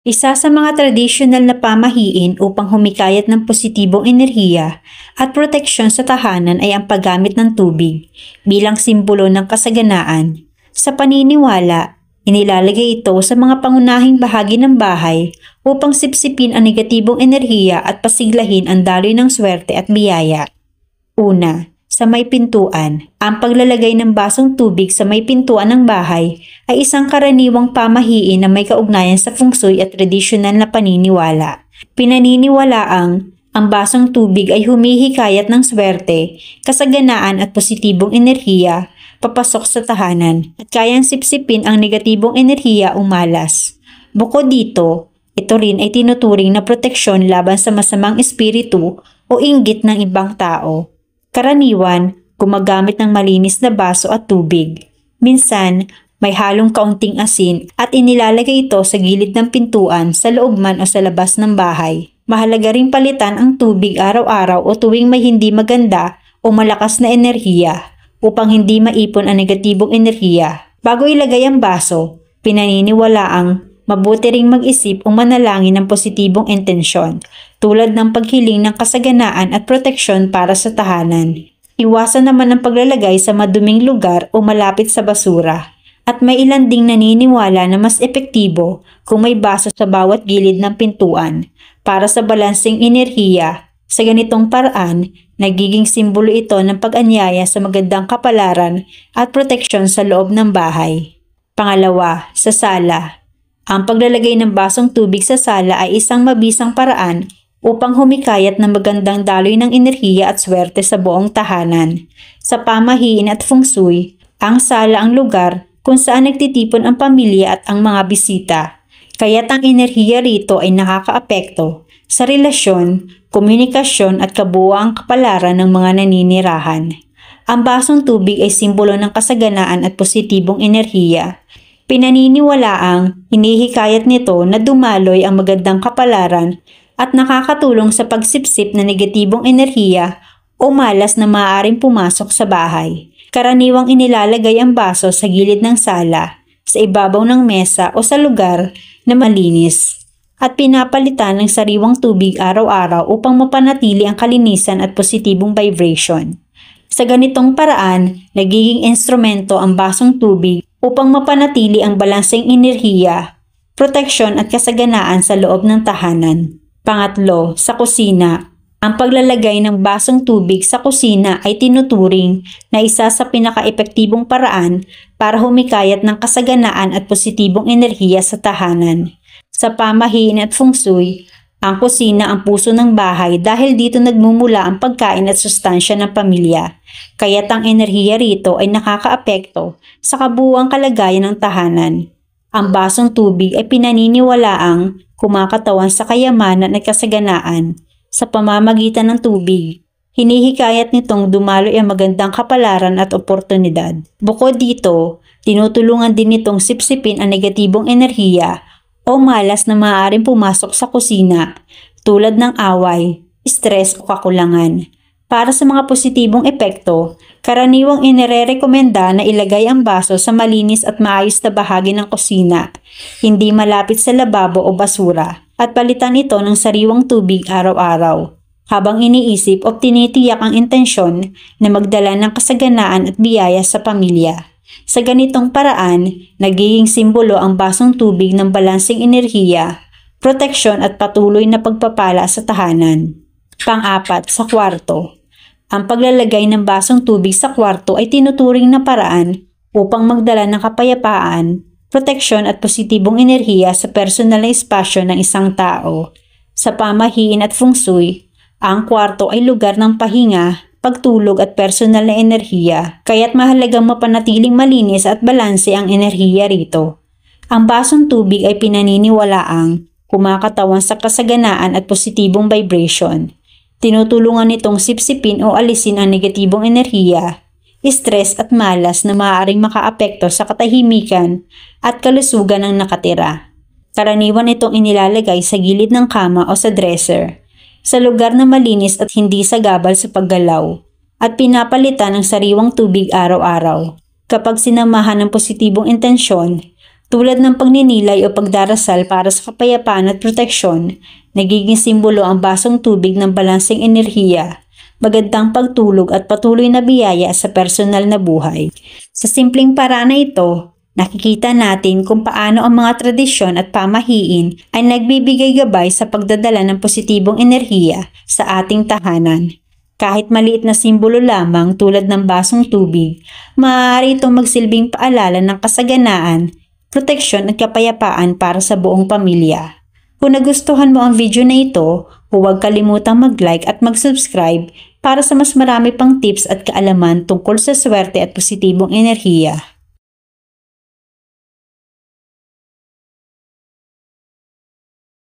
Isa sa mga tradisyonal na pamahiin upang humikayat ng positibong enerhiya at proteksyon sa tahanan ay ang paggamit ng tubig bilang simbolo ng kasaganaan. Sa paniniwala, inilalagay ito sa mga pangunahing bahagi ng bahay upang sipsipin ang negatibong enerhiya at pasiglahin ang daloy ng swerte at biyaya. Una, sa may pintuan. Ang paglalagay ng basong tubig sa may pintuan ng bahay ay isang karaniwang pamahiin na may kaugnayan sa feng shui at tradisyonal na paniniwala. Pinaniniwalaang ang basong tubig ay humihikayat ng swerte, kasaganaan at positibong enerhiya papasok sa tahanan at kayang sipsipin ang negatibong enerhiya o malas. Bukod dito, ito rin ay tinuturing na proteksyon laban sa masamang espiritu o inggit ng ibang tao. Karaniwan, gumagamit ng malinis na baso at tubig. Minsan, may halong kaunting asin at inilalagay ito sa gilid ng pintuan sa loob man o sa labas ng bahay. Mahalaga ring palitan ang tubig araw-araw o tuwing may hindi maganda o malakas na enerhiya upang hindi maipon ang negatibong enerhiya. Bago ilagay ang baso, pinaniniwalaang mabuti ring mag-isip o manalangin ng positibong intensyon, tulad ng paghiling ng kasaganaan at proteksyon para sa tahanan. Iwasan naman ang paglalagay sa maduming lugar o malapit sa basura. At may ilan ding naniniwala na mas epektibo kung may baso sa bawat gilid ng pintuan para sa balanseng enerhiya. Sa ganitong paraan, nagiging simbolo ito ng pag-anyaya sa magandang kapalaran at proteksyon sa loob ng bahay. Pangalawa, sa sala. Ang paglalagay ng basong tubig sa sala ay isang mabisang paraan upang humikayat ng magandang daloy ng enerhiya at swerte sa buong tahanan. Sa pamahiin at feng shui, ang sala ang lugar kung saan nagtitipon ang pamilya at ang mga bisita. Kaya't ang enerhiya rito ay nakakaapekto sa relasyon, komunikasyon at kabuuang kapalaran ng mga naninirahan. Ang basong tubig ay simbolo ng kasaganaan at positibong enerhiya. Pinaniniwalaang hinihikayat nito na dumaloy ang magandang kapalaran at nakakatulong sa pagsipsip na negatibong enerhiya o malas na maaaring pumasok sa bahay. Karaniwang inilalagay ang baso sa gilid ng sala, sa ibabaw ng mesa o sa lugar na malinis at pinapalitan ng sariwang tubig araw-araw upang mapanatili ang kalinisan at positibong vibration. Sa ganitong paraan, nagiging instrumento ang basong tubig upang mapanatili ang balanseng enerhiya, proteksyon at kasaganaan sa loob ng tahanan. Pangatlo, sa kusina. Ang paglalagay ng basong tubig sa kusina ay tinuturing na isa sa pinaka-epektibong paraan para humikayat ng kasaganaan at positibong enerhiya sa tahanan. Sa pamahiin at feng shui, ang kusina ang puso ng bahay dahil dito nagmumula ang pagkain at sustansya ng pamilya. Kaya't ang enerhiya rito ay nakakaapekto sa kabuuang kalagayan ng tahanan. Ang basong tubig ay pinaniniwalaang kumakatawan sa kayamanan at kasaganaan sa pamamagitan ng tubig. Hinihikayat nitong dumaloy ang magandang kapalaran at oportunidad. Bukod dito, tinutulungan din nitong sipsipin ang negatibong enerhiya o malas na maaaring pumasok sa kusina tulad ng away, stress o kakulangan. Para sa mga positibong epekto, karaniwang inirerekomenda na ilagay ang baso sa malinis at maayos na bahagi ng kusina, hindi malapit sa lababo o basura, at palitan ito ng sariwang tubig araw-araw. Habang iniisip o tinitiyak ang intensyon na magdala ng kasaganaan at biyaya sa pamilya. Sa ganitong paraan, nagiging simbolo ang basong tubig ng balanseng enerhiya, proteksyon at patuloy na pagpapala sa tahanan. Pang-apat, sa kwarto. Ang paglalagay ng basong tubig sa kwarto ay tinuturing na paraan upang magdala ng kapayapaan, proteksyon at positibong enerhiya sa personal na espasyo ng isang tao. Sa pamahiin at feng shui, ang kwarto ay lugar ng pahinga, pagtulog at personal na enerhiya, kaya't mahalagang mapanatiling malinis at balanse ang enerhiya rito. Ang basong tubig ay pinaniniwalaang kumakatawan sa kasaganaan at positibong vibration. Tinutulungan nitong sipsipin o alisin ang negatibong enerhiya, stress at malas na maaaring makaapekto sa katahimikan at kalusugan ng nakatira. Karaniwan itong inilalagay sa gilid ng kama o sa dresser, sa lugar na malinis at hindi sagabal sa paggalaw, at pinapalitan ng sariwang tubig araw-araw. Kapag sinamahan ng positibong intensyon, Tulad ng pagninilay o pagdarasal para sa kapayapaan at proteksyon, nagiging simbolo ang basong tubig ng balanseng enerhiya, magandang pagtulog at patuloy na biyaya sa personal na buhay. Sa simpleng paraan na ito, nakikita natin kung paano ang mga tradisyon at pamahiin ay nagbibigay gabay sa pagdadala ng positibong enerhiya sa ating tahanan. Kahit maliit na simbolo lamang tulad ng basong tubig, maaari itong magsilbing paalala ng kasaganaan, proteksyon at kapayapaan para sa buong pamilya. Kung nagustuhan mo ang video na ito, huwag kalimutang mag-like at mag-subscribe para sa mas marami pang tips at kaalaman tungkol sa swerte at positibong enerhiya.